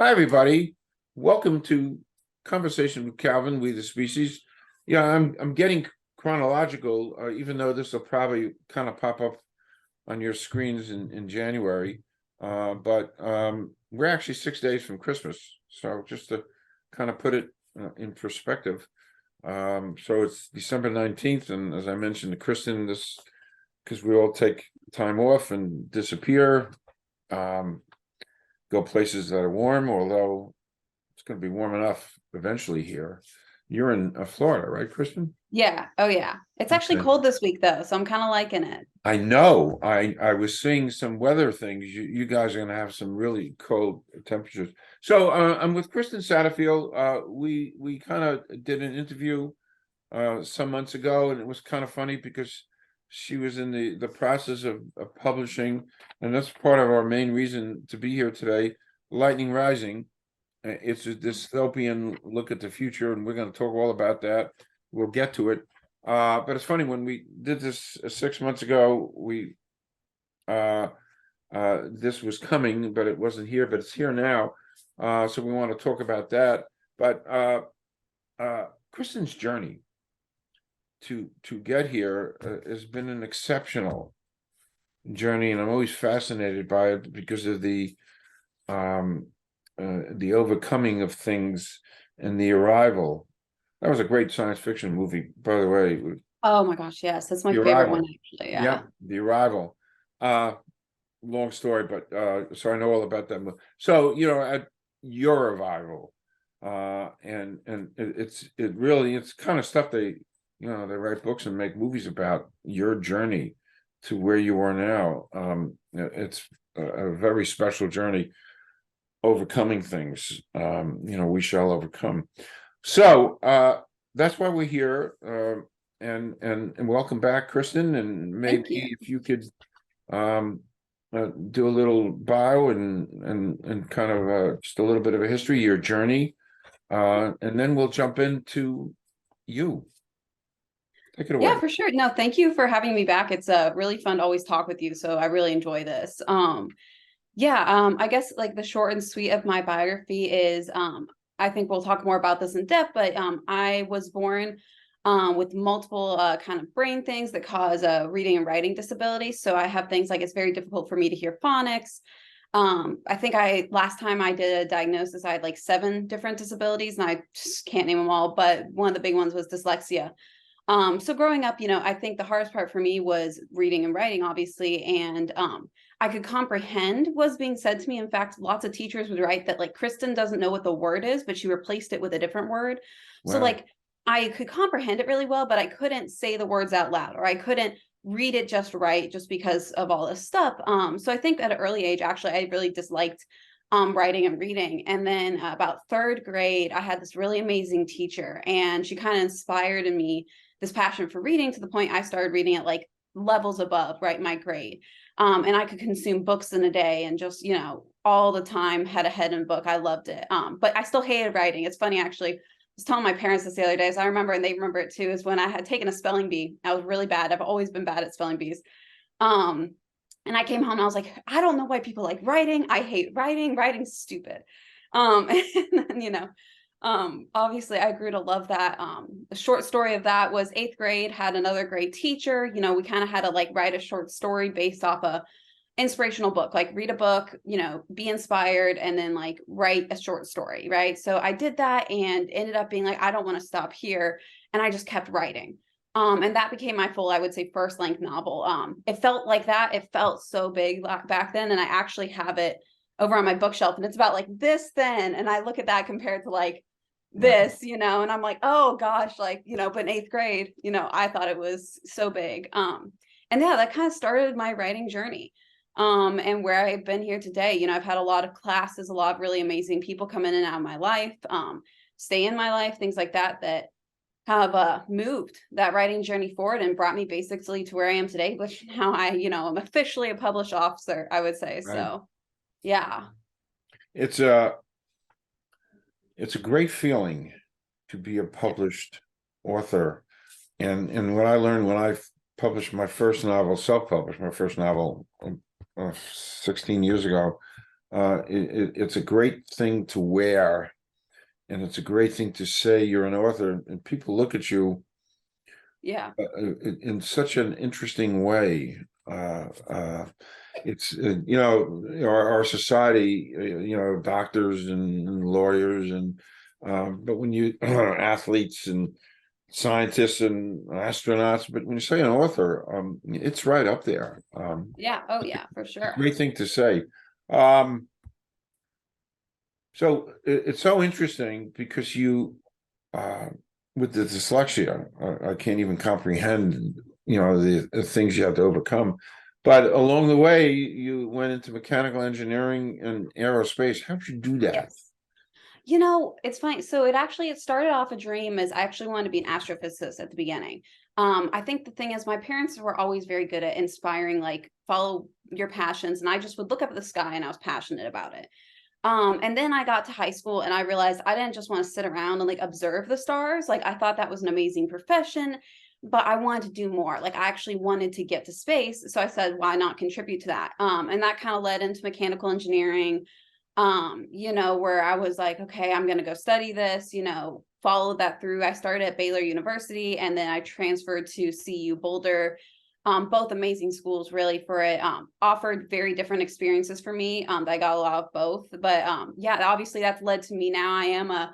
Hi, everybody. Welcome to Conversation with Calvin, We the Species. Yeah, I'm getting chronological, even though this will probably kind of pop up on your screens in January. But we're actually 6 days from Christmas. So just to kind of put it in perspective. So it's December 19th, and as I mentioned to Kristin, because we all take time off and disappear. Go places that are warm, although it's going to be warm enough eventually here. You're in Florida, right, Kristin? Yeah. Oh, yeah. It's actually Okay. cold this week, though, so I'm kind of liking it. I know. I was seeing some weather things. You guys are going to have some really cold temperatures. So I'm with Kristin Satterfield. We kind of did an interview some months ago, and it was kind of funny because she was in the process of publishing, and that's part of our main reason to be here today. Lightning Rising. It's a dystopian look at the future, and we're going to talk all about that. We'll get to it. But it's funny, when we did this 6 months ago, this was coming, but it wasn't here, but it's here now. So we want to talk about that. But Kristin's journey to get here has been an exceptional journey, and I'm always fascinated by it because of the overcoming of things and the arrival. That was a great science fiction movie, by the way. Oh my gosh, yes. That's my The favorite one, Arrival. actually. Yeah, Yeah. The Arrival. Long story, but so I know all about that movie. So, at your arrival, and it really, it's kind of stuff they write books and make movies about your journey to where you are now. It's a very special journey, overcoming things. We shall overcome. So that's why we're here. And welcome back, Kristin. And Thank you. maybe if you could do a little bio and kind of just a little bit of a history, your journey, and then we'll jump into you. Take it away. Yeah, for sure. No, thank you for having me back. It's really fun to always talk with you, so I really enjoy this. I guess like the short and sweet of my biography is I think we'll talk more about this in depth, but I was born with multiple kind of brain things that cause reading and writing disabilities. So I have things like it's very difficult for me to hear phonics. I think last time I did a diagnosis, I had like 7 different disabilities, and I just can't name them all, but one of the big ones was dyslexia. So growing up, I think the hardest part for me was reading and writing, obviously, and I could comprehend what was being said to me. In fact, lots of teachers would write that like Kristin doesn't know what the word is, but she replaced it with a different word. So Wow. like I could comprehend it really well, but I couldn't say the words out loud, or I couldn't read it just right, just because of all this stuff. So I think at an early age, actually, I really disliked writing and reading. And then about 3rd grade, I had this really amazing teacher, and she kind of inspired in me this passion for reading to the point I started reading at like levels above, right, my grade. And I could consume books in a day and just, all the time had a head in book. I loved it. But I still hated writing. It's funny, actually. I was telling my parents this the other day, so I remember, and they remember it too, is when I had taken a spelling bee. I was really bad. I've always been bad at spelling bees. And I came home and I was like, I don't know why people like writing. I hate writing. Writing's stupid. And then, obviously I grew to love that. The short story of that was 8th grade, had another great teacher. We kind of had to like write a short story based off a inspirational book, like read a book, be inspired, and then like write a short story, right? So I did that and ended up being like, I don't want to stop here. And I just kept writing. And that became my full, I would say, first length novel. It felt like that. It felt so big back then. And I actually have it over on my bookshelf, and it's about like this thin. And I look at that compared to like this, and I'm like, oh gosh, like, but in 8th grade, I thought it was so big. And yeah, that kind of started my writing journey. And where I've been here today, I've had a lot of classes, a lot of really amazing people come in and out of my life, stay in my life, things like that have moved that writing journey forward and brought me basically to where I am today, which now I'm officially a published author, I would say. Right. So yeah. It's a great feeling to be a Yeah. published author. And what I learned when I published my first novel, self-published my first novel 16 years ago, it's a great thing to wear, and it's a great thing to say you're an author, and people look at you Yeah. in such an interesting way. It's our society, doctors and lawyers, and but when you athletes and scientists and astronauts, but when you say an author, it's right up there. Yeah. Oh yeah, for sure. Great thing to say. So it's so interesting because you, with the dyslexia, I can't even comprehend, the things you have to overcome. But along the way, you went into mechanical engineering and aerospace. How'd you do that? Yes. It's funny. So it started off a dream as I actually wanted to be an astrophysicist at the beginning. I think the thing is my parents were always very good at inspiring, like follow your passions. And I just would look up at the sky and I was passionate about it. And then I got to high school and I realized I didn't just want to sit around and like observe the stars. Like I thought that was an amazing profession, but I wanted to do more. Like I actually wanted to get to space. So I said, why not contribute to that? And that kind of led into mechanical engineering, where I was like, okay, I'm going to go study this, followed that through. I started at Baylor University and then I transferred to CU Boulder. Both amazing schools really for it, offered very different experiences for me. I got a lot of both, but yeah, obviously that's led to me now. I am a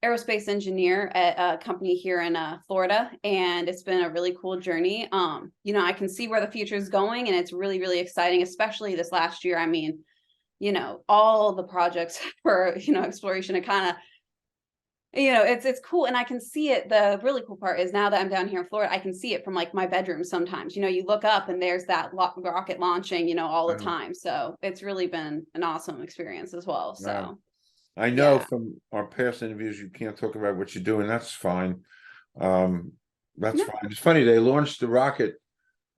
aerospace engineer at a company here in Florida, and it's been a really cool journey. I can see where the future is going and it's really, really exciting, especially this last year. I mean, all the projects for, exploration, it kind of, it's cool. And I can see it. The really cool part is now that I'm down here in Florida, I can see it from like my bedroom sometimes. You look up and there's that rocket launching, all the Wow. time. So it's really been an awesome experience as well. Wow. So I know yeah. from our past interviews, you can't talk about what you're doing. That's fine. Um, that's No. fine. It's funny, they launched the rocket.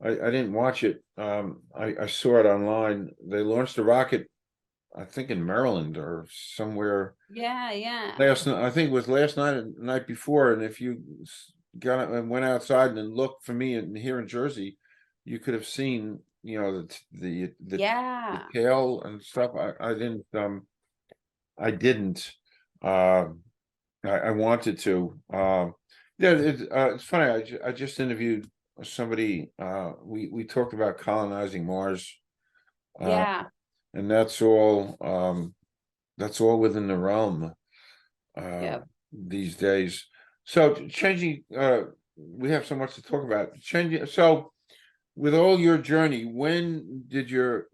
I didn't watch it. I saw it online. They launched the rocket, I think in Maryland or somewhere Yeah. Yeah. last night. I think it was last night and the night before. And if you got and went outside and looked for me and here in Jersey, you could have seen, the Yeah. tail and stuff. I didn't. I wanted to. Yeah, it's funny. I just interviewed somebody. We talked about colonizing Mars, uh, Yeah. and that's all. That's all within the realm Yeah. these days. So changing. We have so much to talk about. Changing. So with all your journey, when did your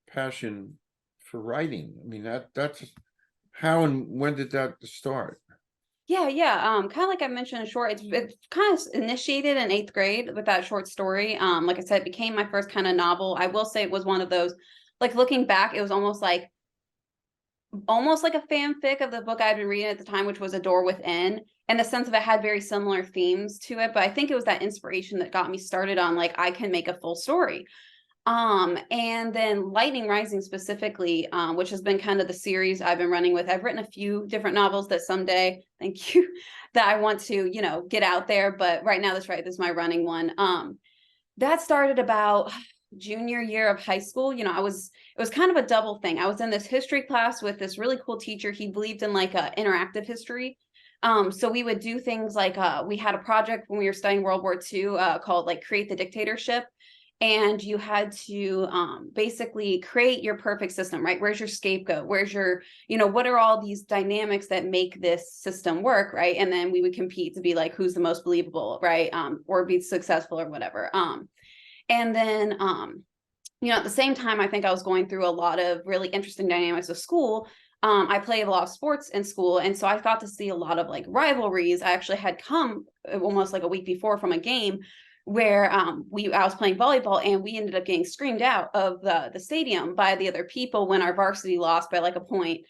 passion for writing? I mean, that's how and when did that start? Yeah, yeah. Kind of like I mentioned in short, it's kind of initiated in 8th grade with that short story. Like I said, it became my first kind of novel. I will say it was one of those, like looking back, it was almost like a fanfic of the book I'd been reading at the time, which was A Door Within. And the sense of it had very similar themes to it. But I think it was that inspiration that got me started on like I can make a full story. And then Lightning Rising specifically, which has been kind of the series I've been running with. I've written a few different novels that someday, thank you, that I want to, get out there. But right now, this is my running one. That started about junior year of high school. It was kind of a double thing. I was in this history class with this really cool teacher. He believed in like interactive history. So we would do things like we had a project when we were studying World War II called like Create the Dictatorship. And you had to basically create your perfect system, right? Where's your scapegoat? Where's your, what are all these dynamics that make this system work, right? And then we would compete to be like, who's the most believable, right? Or be successful or whatever. And then, at the same time, I think I was going through a lot of really interesting dynamics of school. I played a lot of sports in school. And so I got to see a lot of like rivalries. I actually had come almost like a week before from a game where I was playing volleyball and we ended up getting screamed out of the stadium by the other people when our varsity lost by like a point.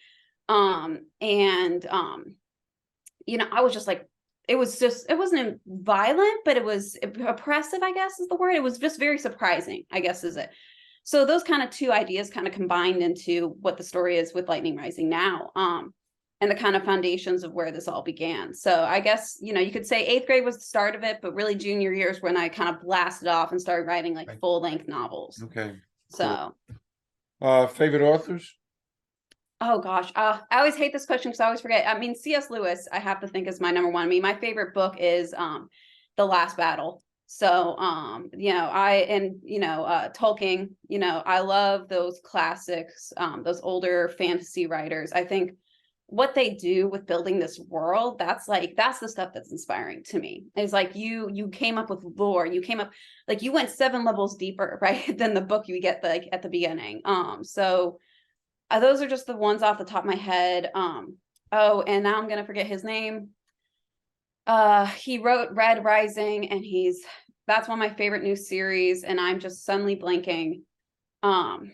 I was just like, it wasn't violent, but it was oppressive, I guess is the word. It was just very surprising, I guess is it. So those kind of two ideas kind of combined into what the story is with Lightning Rising now. And the kind of foundations of where this all began. So I guess, you could say 8th grade was the start of it, but really junior year is when I kind of blasted off and started writing like full length novels. Okay. So Cool. Favorite authors? Oh gosh, I always hate this question because I always forget. I mean, C.S. Lewis, I have to think is my number one. I mean, my favorite book is The Last Battle. So Tolkien, I love those classics, those older fantasy writers. I think what they do with building this world, that's the stuff that's inspiring to me. It's like you came up with lore, you came up like you went 7 levels deeper, right, than the book you get like at the beginning. Those are just the ones off the top of my head. Oh, and now I'm gonna forget his name. He wrote Red Rising, and that's one of my favorite new series, and I'm just suddenly blanking. Um,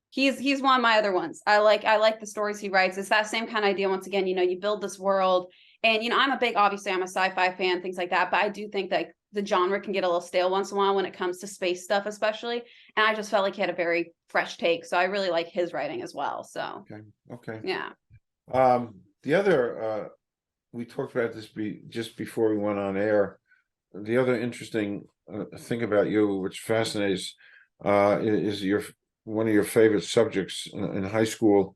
he's one of my other ones. I like the stories he writes. It's that same kind of idea. Once again, you build this world, and obviously I'm a sci-fi fan, things like that, but I do think that the genre can get a little stale once in a while when it comes to space stuff, especially. And I just felt like he had a very fresh take. So I really like his writing as well. So Okay. yeah. The other we talked about this just before we went on air. The other interesting thing about you, which fascinates, is one of your favorite subjects in high school,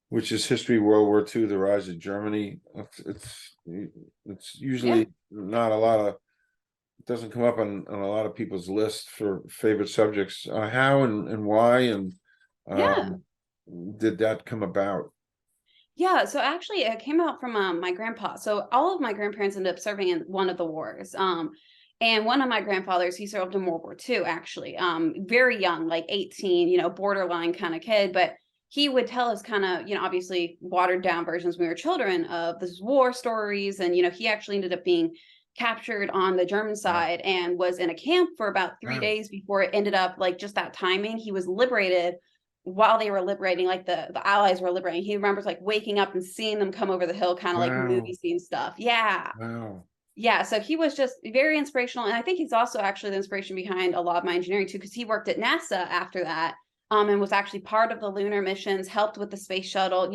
which is history, World War II, the rise of Germany. It's usually not a lot of, it doesn't come up on a lot of people's list for favorite subjects. How and why and Yeah. did that come about? Yeah, so actually it came out from my grandpa. So all of my grandparents ended up serving in one of the wars. And one of my grandfathers, he served in World War II, actually. Very young, like 18, borderline kind of kid, but he would tell us kind of, obviously watered down versions when we were children of this war stories. And, he actually ended up being captured on the German Wow. side and was in a camp for about 3 days before it ended up like just that timing. He was liberated while they were liberating, like the allies were liberating. He remembers like waking up and seeing them come over the hill, kind of like Wow. movie scene stuff. Yeah. Wow. Yeah. So he was just very inspirational. And I think he's also actually the inspiration behind a lot of my engineering too, because he worked at NASA after that, and was actually part of the lunar missions, helped with the space shuttle,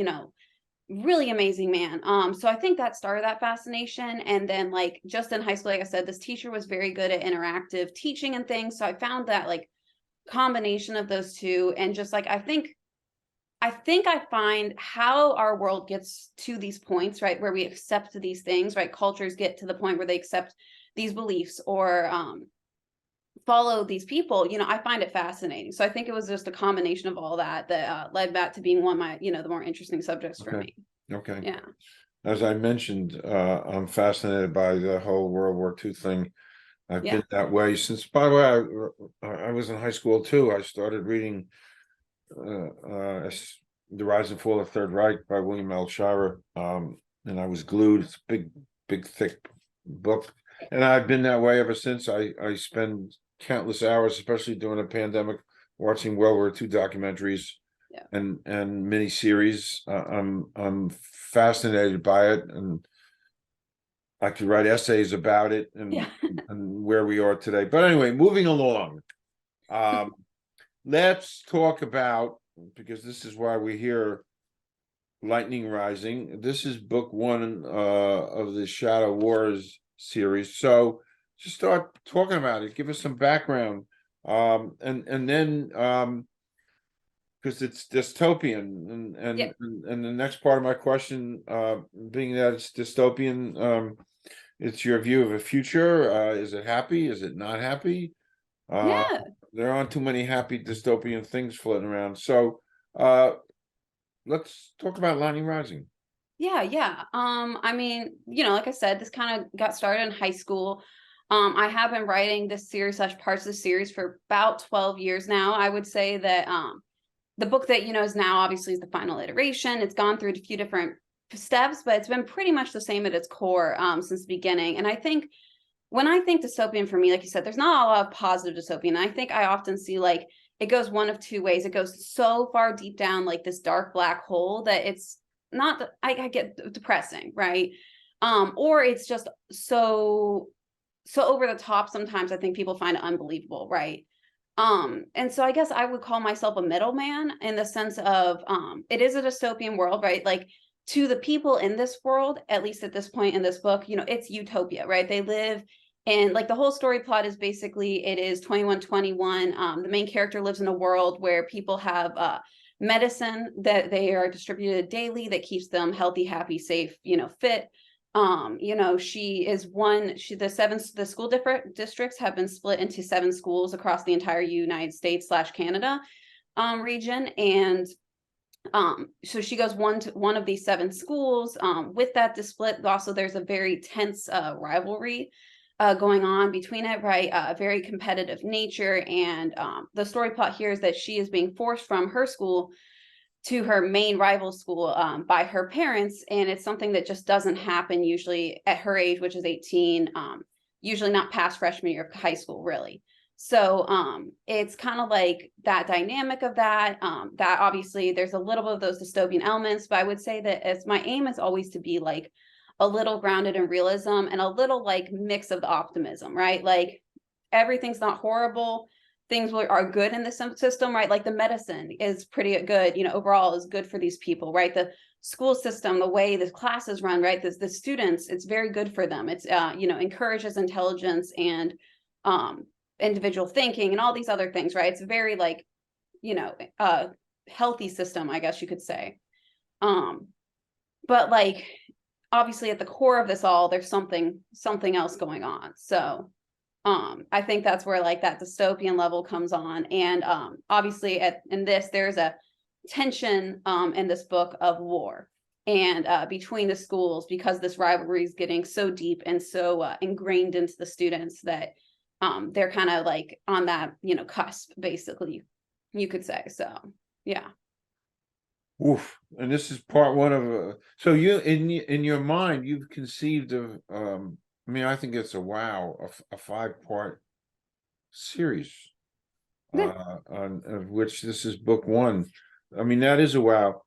really amazing man. So I think that started that fascination. And then like just in high school, like I said, this teacher was very good at interactive teaching and things. So I found that like combination of those two, and just like I find how our world gets to these points, right, where we accept these things, right? Cultures get to the point where they accept these beliefs or follow these people. I find it fascinating. So I think it was just a combination of all that led back to being one of my, the more interesting subjects for me. Okay. Yeah. As I mentioned, I'm fascinated by the whole World War II thing. I've been that way since, by the way, I was in high school too. I started reading The Rise and Fall of the Third Reich by William L. Shirer, and I was glued. It's a big, thick book, and I've been that way ever since. I spend countless hours, especially during a pandemic, watching World War II documentaries and mini series. I'm fascinated by it, and I could write essays about it and where we are today. But anyway, moving along. Let's talk about, because this is why we're here, Lightning Rising. This is book one of the Shadow Wars series. So just start talking about it. Give us some background. And then because it's dystopian, and the next part of my question, being that it's dystopian, it's your view of a future. Is it happy? Is it not happy? There aren't too many happy dystopian things floating around. So let's talk about Lightning Rising. Yeah. I mean, like I said, this kind of got started in high school. I have been writing this series / parts of the series for about 12 years now. I would say that the book that is now obviously is the final iteration. It's gone through a few different steps, but it's been pretty much the same at its core since the beginning. And I think when I think dystopian, for me, like you said, there's not a lot of positive dystopian. I think I often see like it goes one of two ways. It goes so far deep down, like this dark black hole, that it's not, I get depressing, right? Or it's just so over the top. Sometimes I think people find it unbelievable, right? And so I guess I would call myself a middleman in the sense of it is a dystopian world, right? Like to the people in this world, at least at this point in this book, it's utopia, right? They live in, like, the whole story plot is basically, it is 2121. The main character lives in a world where people have medicine that they are distributed daily that keeps them healthy, happy, safe, fit. The school different districts have been split into 7 schools across the entire United States / Canada region. And so she goes one of these 7 schools. With that split, also there's a very tense rivalry going on between it, right? A very competitive nature. And the story plot here is that she is being forced from her school to her main rival school by her parents. And it's something that just doesn't happen usually at her age, which is 18, usually not past freshman year of high school, really. So it's kind of like that dynamic of that obviously there's a little bit of those dystopian elements, but I would say that as my aim is always to be like a little grounded in realism and a little like mix of the optimism, right? Like everything's not horrible. Things are good in the system, right? Like the medicine is pretty good, overall is good for these people, right? The school system, the way the classes run, right? The students, it's very good for them. It's, encourages intelligence and individual thinking and all these other things, right? It's a very like, healthy system, I guess you could say. But like, obviously at the core of this all, there's something else going on. So I think that's where like that dystopian level comes on. And obviously in this, there's a tension in this book of war and between the schools, because this rivalry is getting so deep and so ingrained into the students that they're kind of like on that, cusp, basically, you could say. So, yeah. Oof. And this is part 1 of so you in your mind you've conceived of I think it's a 5-part series on of which this is book 1. I mean, that is a wow.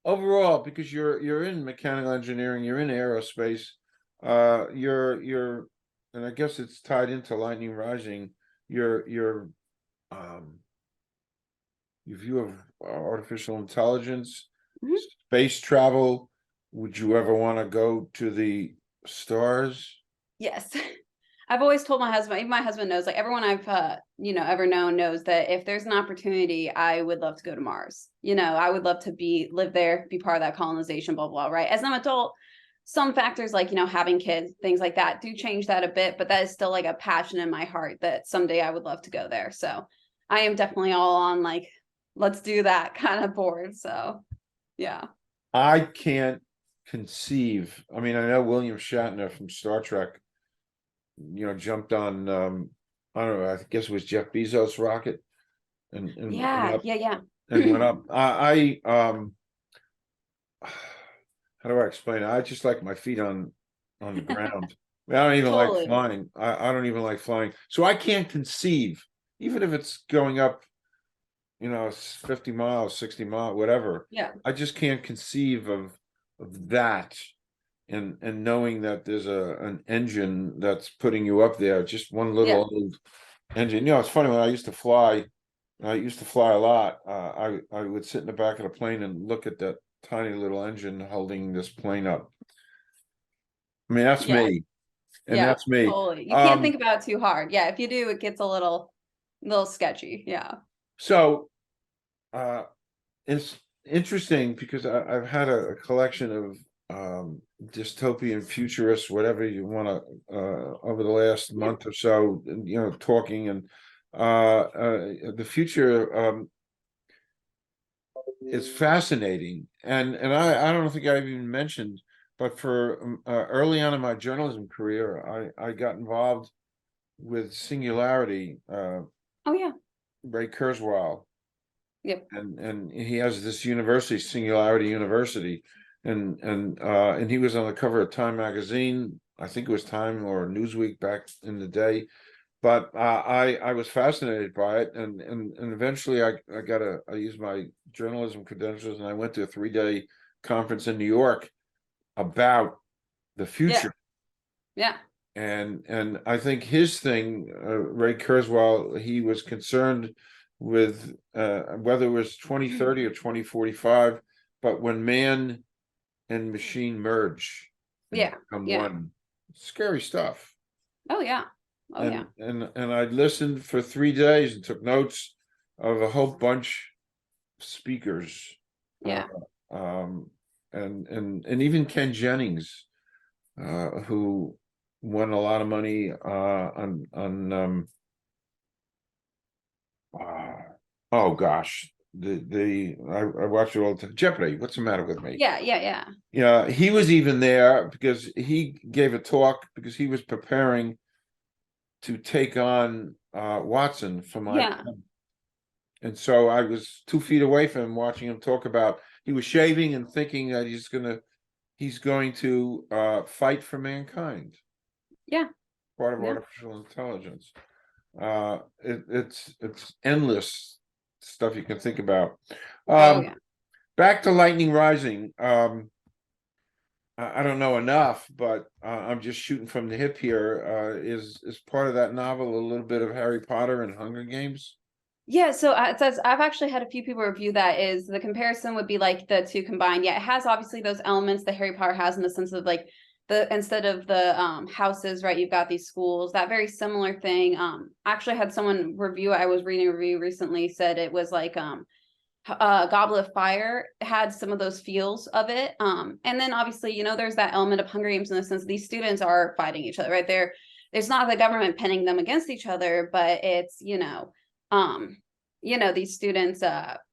Overall, because you're in mechanical engineering, you're in aerospace, you're and I guess it's tied into Lightning Rising, your view of artificial intelligence, space travel. Would you ever want to go to the stars? Yes. I've always told my husband, even my husband knows, like everyone I've, ever known knows that if there's an opportunity, I would love to go to Mars. I would love to live there, be part of that colonization, blah, blah, right? As an adult, some factors like, having kids, things like that do change that a bit, but that is still like a passion in my heart that someday I would love to go there. So I am definitely all on like, let's do that kind of board. So, yeah. I can't conceive. I mean, I know William Shatner from Star Trek, jumped on, I don't know, I guess it was Jeff Bezos' rocket and Yeah. and went up. How do I explain it? I just like my feet on the ground. I don't even like Totally. flying. I don't even like flying. So I can't conceive, even if it's going up, 50 miles, 60 miles, whatever. Yeah. I just can't conceive of that and knowing that there's an engine that's putting you up there, just one little old engine. It's funny, when I used to fly a lot. I would sit in the back of the plane and look at that tiny little engine holding this plane up. I mean, that's me. And that's me. Totally. You can't think about it too hard. Yeah, if you do, it gets a little sketchy. Yeah. So it's interesting because I've had a collection of dystopian futurists, whatever you want to, over the last month or so, talking, and the future is fascinating. And I don't think I've even mentioned, but for early on in my journalism career, I got involved with Singularity. Oh yeah. Ray Kurzweil. Yep. And he has this university, Singularity University, and he was on the cover of Time magazine. I think it was Time or Newsweek back in the day. But I was fascinated by it, and eventually I used my journalism credentials, and I went to a 3-day conference in New York about the future. Yeah. And I think his thing, Ray Kurzweil, he was concerned with whether it was 2030 or 2045, but when man and machine merge and become one, scary stuff. Oh yeah. And I listened for 3 days and took notes of a whole bunch speakers. Yeah. And even Ken Jennings, who won a lot of money on oh gosh, I watch it all the time. Jeopardy. What's the matter with me? Yeah. Yeah, he was even there because he gave a talk because he was preparing to take on Watson from Yeah. IBM. And so I was 2 feet away from him watching him talk about, he was shaving and thinking that he's going to fight for mankind. Yeah. Part of Yeah. artificial intelligence. It's endless stuff you can think about. Oh yeah. Back to Lightning Rising. I don't know enough, but I'm just shooting from the hip here. Is part of that novel a little bit of Harry Potter and Hunger Games? Yeah, so it says I've actually had a few people review that. Is the comparison would be like the two combined. Yeah, it has obviously those elements that Harry Potter has in the sense of like the instead of the houses, right? You've got these schools. That very similar thing. I actually had someone review. I was reading a review recently, said it was like Goblet of Fire had some of those feels of it. And then obviously, you know, there's that element of Hunger Games in the sense these students are fighting each other, right? There's not the government pinning them against each other, but it's, these students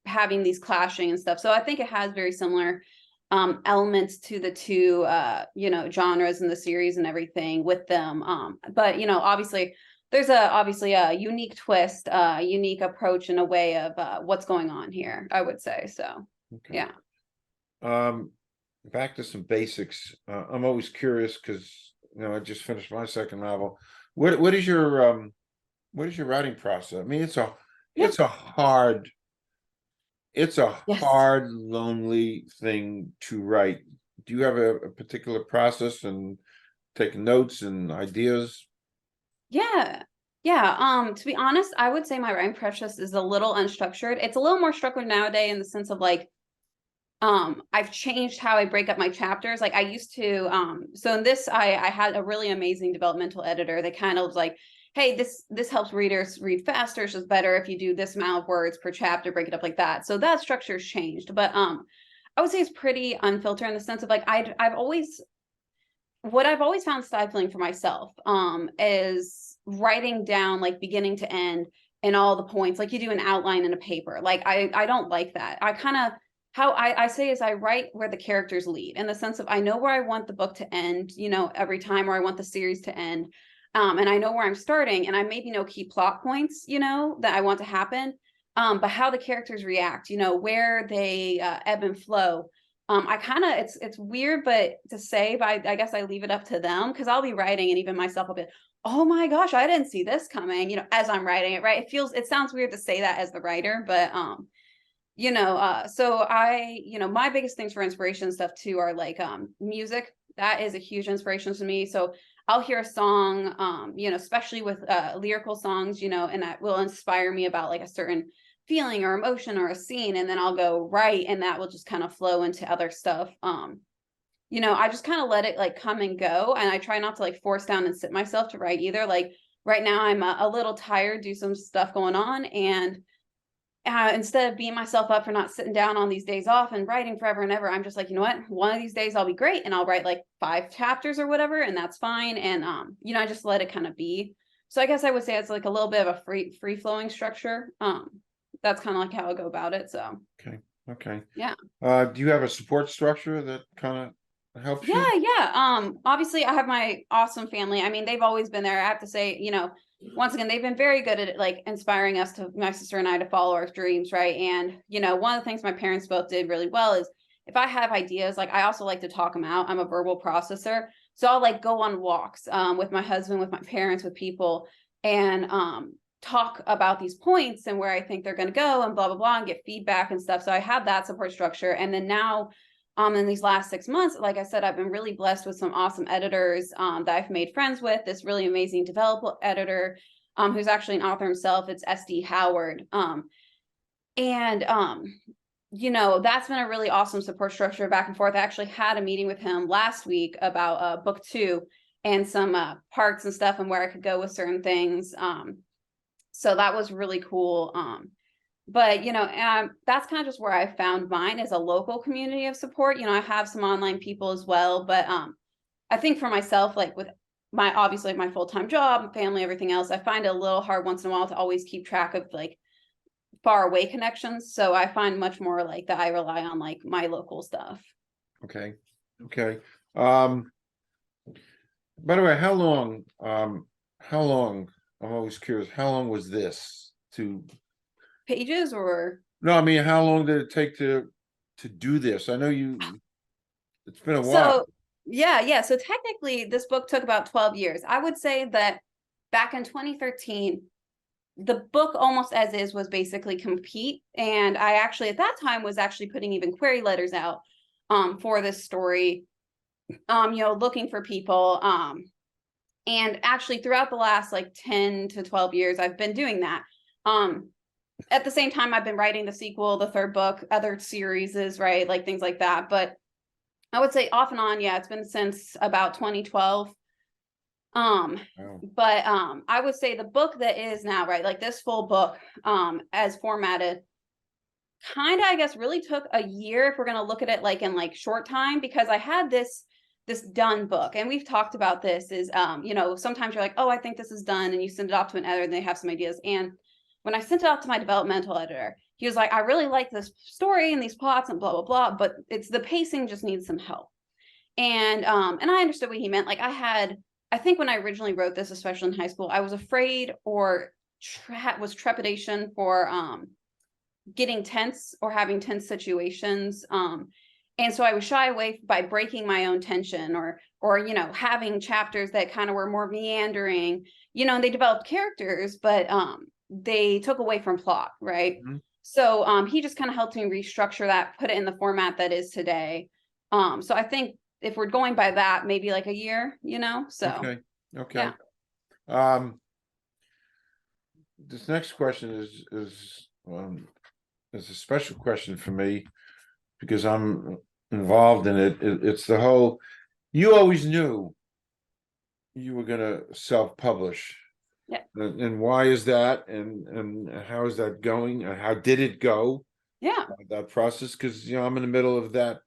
having these clashing and stuff. So I think it has very similar elements to the two genres in the series and everything with them. But obviously there's obviously a unique twist, unique approach and a way of what's going on here, I would say. So Okay. yeah. Back to some basics. I'm always curious because I just finished my second novel. What is your writing process? I mean, it's a hard, Yes. lonely thing to write. Do you have a particular process and take notes and ideas? Yeah. To be honest, I would say my writing process is a little unstructured. It's a little more structured nowadays in the sense of like, I've changed how I break up my chapters. Like I used to, so in this, I had a really amazing developmental editor that kind of was like, hey, this helps readers read faster. It's just better if you do this amount of words per chapter, break it up like that. So that structure's changed. But I would say it's pretty unfiltered in the sense of like what I've always found stifling for myself is writing down like beginning to end and all the points like you do an outline in a paper. Like I don't like that. I kind of how I say is I write where the characters lead in the sense of I know where I want the book to end, every time, or I want the series to end. And I know where I'm starting, and I maybe know key plot points, that I want to happen. But how the characters react, where they ebb and flow. I kind of it's weird, but to say, but I guess I leave it up to them because I'll be writing and even myself will be, oh my gosh, I didn't see this coming, as I'm writing it, right? It sounds weird to say that as the writer, but so my biggest things for inspiration stuff too are like music. That is a huge inspiration to me. So I'll hear a song, especially with lyrical songs, and that will inspire me about like a certain feeling or emotion or a scene, and then I'll go write, and that will just kind of flow into other stuff. I just kind of let it like come and go, and I try not to like force down and sit myself to write either. Like right now I'm a little tired, do some stuff going on, and instead of beating myself up for not sitting down on these days off and writing forever and ever, I'm just like, you know what? One of these days I'll be great and I'll write like 5 chapters or whatever, and that's fine. And I just let it kind of be. So I guess I would say it's like a little bit of a free flowing structure. That's kind of like how I go about it. So Okay. yeah. Do you have a support structure that kind of helps you? Yeah. Obviously I have my awesome family. I mean, they've always been there. I have to say, once again, they've been very good at like inspiring us my sister and I, to follow our dreams, right? And one of the things my parents both did really well is if I have ideas, like I also like to talk them out. I'm a verbal processor, so I'll like go on walks with my husband, with my parents, with people, and talk about these points and where I think they're going to go and blah blah blah, and get feedback and stuff. So I have that support structure, and then now in these last 6 months, like I said, I've been really blessed with some awesome editors that I've made friends with. This really amazing developer editor who's actually an author himself. It's SD Howard. And that's been a really awesome support structure back and forth. I actually had a meeting with him last week about book 2 and some parts and stuff and where I could go with certain things. So that was really cool. But, that's kind of just where I found mine, as a local community of support. I have some online people as well, but I think for myself, like with my, obviously my full-time job, family, everything else, I find it a little hard once in a while to always keep track of like far away connections. So I find much more like that I rely on like my local stuff. Okay. Okay. Um, by the way, how long, I'm always curious, how long was this to, Pages or no, I mean, how long did it take to do this? I know it's been a while. so yeah. So technically this book took about 12 years. I would say that back in 2013, the book almost as is was basically complete. And I actually at that time was actually putting even query letters out for this story, looking for people. And actually throughout the last like 10 to 12 years, I've been doing that. At the same time, I've been writing the sequel, the third book, other series, right? Like things like that. But I would say off and on, yeah, it's been since about 2012. Wow. But I would say the book that is now, right, like this full book, as formatted, kind of, I guess, really took a year if we're going to look at it like in like short time, because I had this done book, and we've talked about this, is sometimes you're like, oh, I think this is done, and you send it off to an editor and they have some ideas. And when I sent it out to my developmental editor, he was like, I really like this story and these plots and blah blah blah, but it's the pacing just needs some help. And I understood what he meant. Like I think when I originally wrote this, especially in high school, I was afraid or was trepidation for getting tense or having tense situations. And so I was shy away by breaking my own tension, or having chapters that kind of were more meandering, and they developed characters, but they took away from plot, right? Mhm. So he just kind of helped me restructure that, put it in the format that is today. So I think if we're going by that, maybe like a year, so Okay. Okay. yeah. This next question is a special question for me because I'm involved in it. It's the whole, you always knew you were gonna self-publish. Yeah. And why is that? And how is that going? How did it go? Yeah. That process? Because I'm in the middle of that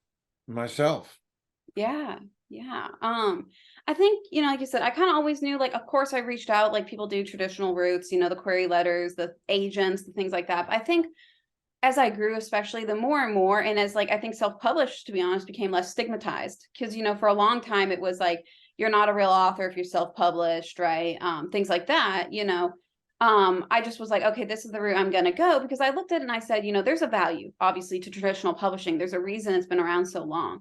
myself. Yeah. Yeah. I think, like you said, I kind of always knew, like, of course I reached out like people do, traditional routes, the query letters, the agents, the things like that. But I think as I grew, especially, the more and more, and as like I think self-published, to be honest, became less stigmatized, because for a long time it was like, you're not a real author if you're self-published, right? Things like that. I just was like, okay, this is the route I'm going to go, because I looked at it and I said, there's a value obviously to traditional publishing. There's a reason it's been around so long.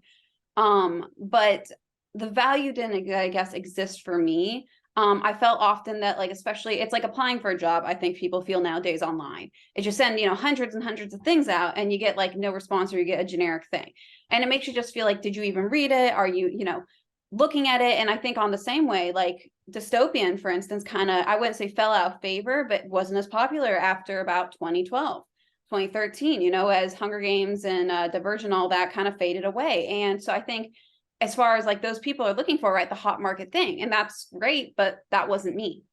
But the value didn't, I guess, exist for me. I felt often that, like, especially, it's like applying for a job. I think people feel nowadays online. It's just send, hundreds and hundreds of things out, and you get like no response, or you get a generic thing. And it makes you just feel like, did you even read it? Are you, looking at it? And I think on the same way, like dystopian, for instance, kind of, I wouldn't say fell out of favor, but wasn't as popular after about 2012. 2013, as Hunger Games and Divergent, all that kind of faded away. And so I think, as far as like those people are looking for, right, the hot market thing, and that's great, but that wasn't me.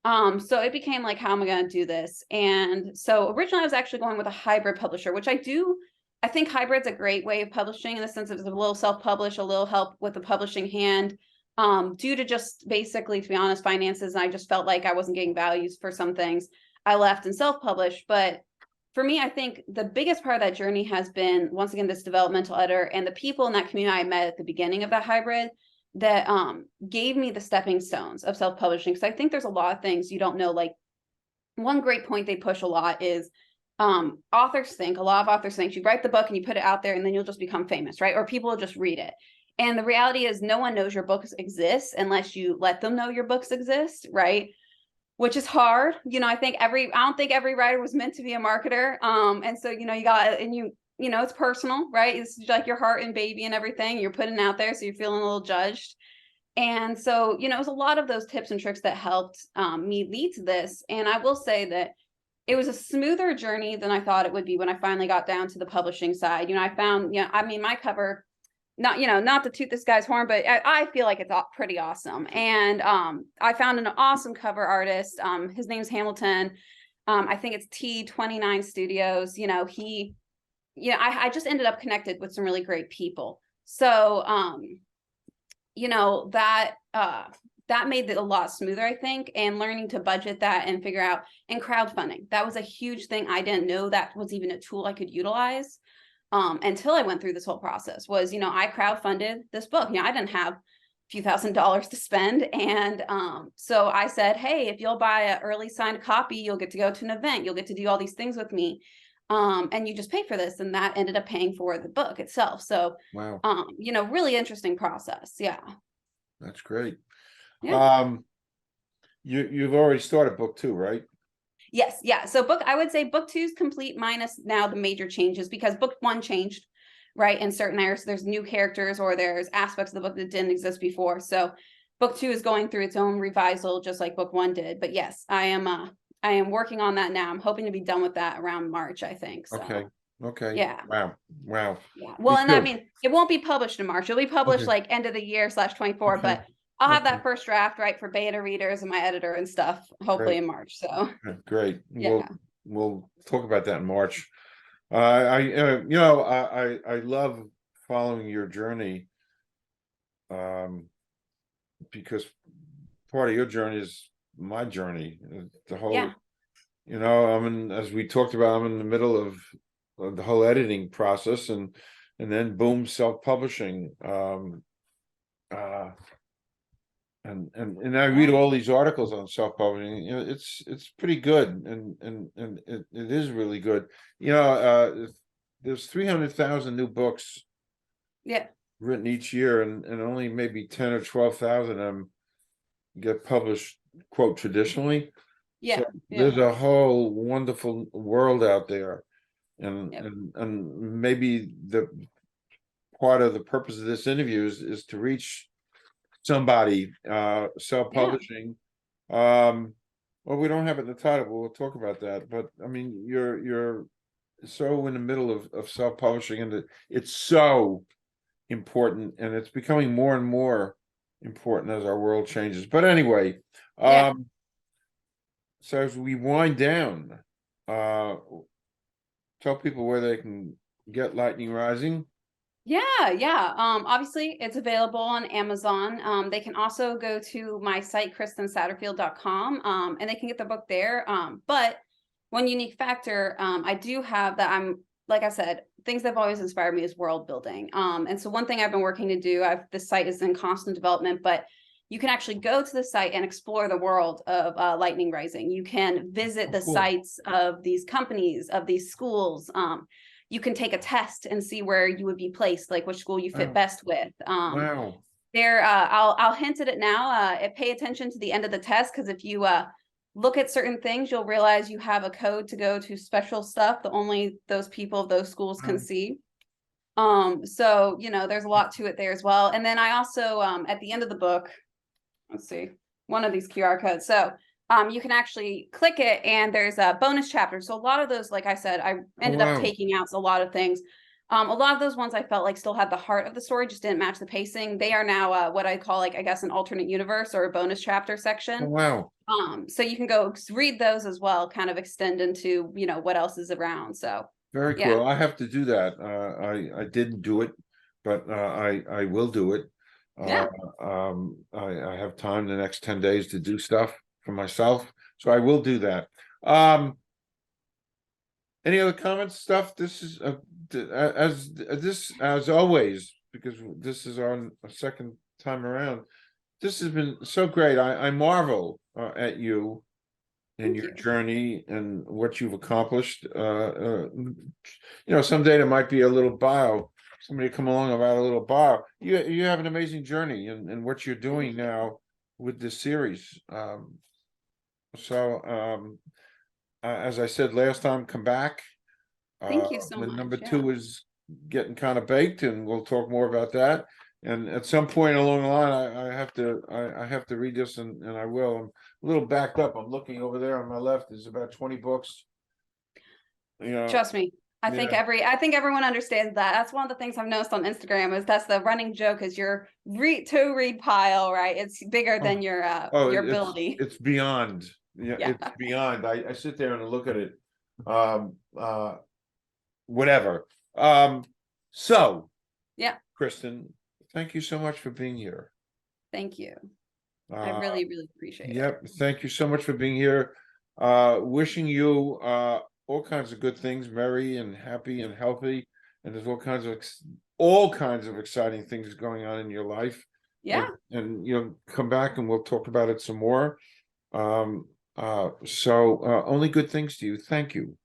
So it became like, how am I going to do this? And so originally I was actually going with a hybrid publisher, which I think hybrid's a great way of publishing, in the sense of it's a little self-publish, a little help with the publishing hand, due to just basically, to be honest, finances. And I just felt like I wasn't getting values for some things. I left and self-published. But for me, I think the biggest part of that journey has been, once again, this developmental editor and the people in that community I met at the beginning of that hybrid, that gave me the stepping stones of self-publishing. Because I think there's a lot of things you don't know. Like, one great point they push a lot is, a lot of authors think you write the book and you put it out there and then you'll just become famous, right? Or people will just read it. And the reality is, no one knows your books exist unless you let them know your books exist, right? Which is hard. I don't think every writer was meant to be a marketer. And so, it's personal, right? It's like your heart and baby and everything you're putting out there. So you're feeling a little judged. And so, it was a lot of those tips and tricks that helped me lead to this. And I will say that it was a smoother journey than I thought it would be when I finally got down to the publishing side. I found, my cover, not to toot this guy's horn, but I feel like it's pretty awesome. And I found an awesome cover artist. His name's Hamilton. I think it's T29 Studios. I just ended up connected with some really great people. So, that made it a lot smoother, I think, and learning to budget that and figure out, and crowdfunding. That was a huge thing. I didn't know that was even a tool I could utilize until I went through this whole process. Was, I crowdfunded this book. I didn't have a few $1,000s to spend. And so I said, hey, if you'll buy an early signed copy, you'll get to go to an event. You'll get to do all these things with me. And you just pay for this. And that ended up paying for the book itself. So, Wow. Really interesting process. Yeah. That's great. Yeah. You've already started book 2, right? Yes. Yeah. So I would say book 2 is complete minus now the major changes, because book 1 changed, right? In certain areas, there's new characters or there's aspects of the book that didn't exist before. So book 2 is going through its own revisal, just like book 1 did. But yes, I am working on that now. I'm hoping to be done with that around March, I think. So. Okay. Yeah. Wow. Yeah. Well, and I mean, it won't be published in March. It'll be published Okay. like end of the year /24, Okay. but I'll have Okay. that first draft, right, for beta readers and my editor and stuff, hopefully in March. So Great. yeah. We'll talk about that in March. I love following your journey, because part of your journey is my journey. The whole, Yeah. as we talked about, I'm in the middle of the whole editing process, and then boom, self-publishing. And I read all these articles on self-publishing. It's pretty good, and it is really good. There's 300,000 new books Yeah. written each year, and only maybe 10 or 12,000 of them get published, quote, traditionally. Yeah. So there's a whole wonderful world out there, and maybe the part of the purpose of this interview is to reach somebody self-publishing. Well, we don't have it in the title, but we'll talk about that. But I mean, you're so in the middle of self-publishing, and it's so important, and it's becoming more and more important as our world changes. But anyway, so as we wind down, tell people where they can get Lightning Rising. Yeah. Obviously it's available on Amazon. They can also go to my site, kristinsatterfield.com, and they can get the book there. But one unique factor, I do have that like I said, things that have always inspired me is world building. And so one thing I've been working to do, this site is in constant development, but you can actually go to the site and explore the world of Lightning Rising. You can visit the sites of these companies, of these schools. You can take a test and see where you would be placed, like which school you fit best with. Wow. I'll hint at it now. Pay attention to the end of the test, because if you look at certain things, you'll realize you have a code to go to special stuff that only those people of those schools can see. So there's a lot to it there as well. And then I also at the end of the book, let's see, one of these QR codes. So you can actually click it, and there's a bonus chapter. So a lot of those, like I said, I ended up taking out a lot of things. A lot of those ones I felt like still had the heart of the story, just didn't match the pacing. They are now what I call, like, I guess, an alternate universe or a bonus chapter section. Wow. So you can go read those as well, kind of extend into, what else is around. So very cool. I have to do that. I didn't do it, but I will do it. I have time the next 10 days to do stuff for myself, so I will do that. Any other comments, stuff? This is as always, because this is our second time around. This has been so great. I marvel at you and your journey and what you've accomplished. Someday there might be a little bio. Somebody come along about a little bio. You have an amazing journey, and what you're doing now with this series. As I said last time, come back. Thank you so when much. number 2 is getting kind of baked, and we'll talk more about that. And at some point along the line, I have to read this, and I will. I'm a little backed up. I'm looking over there on my left. There's about 20 books. Trust me. I think everyone understands that. That's one of the things I've noticed on Instagram, is that's the running joke, is your read pile, right? It's bigger than your ability. It's beyond. Yeah, Yeah. it's beyond. I sit there and look at it. Whatever. So Yeah. Kristin, thank you so much for being here. Thank you. I Uh, really, really appreciate it. yep, thank you so much for being here. Wishing you all kinds of good things, merry and happy and healthy, and there's all kinds of exciting things going on in your life. Yeah. And you know, come back and we'll talk about it some more. So only good things to you. Thank you.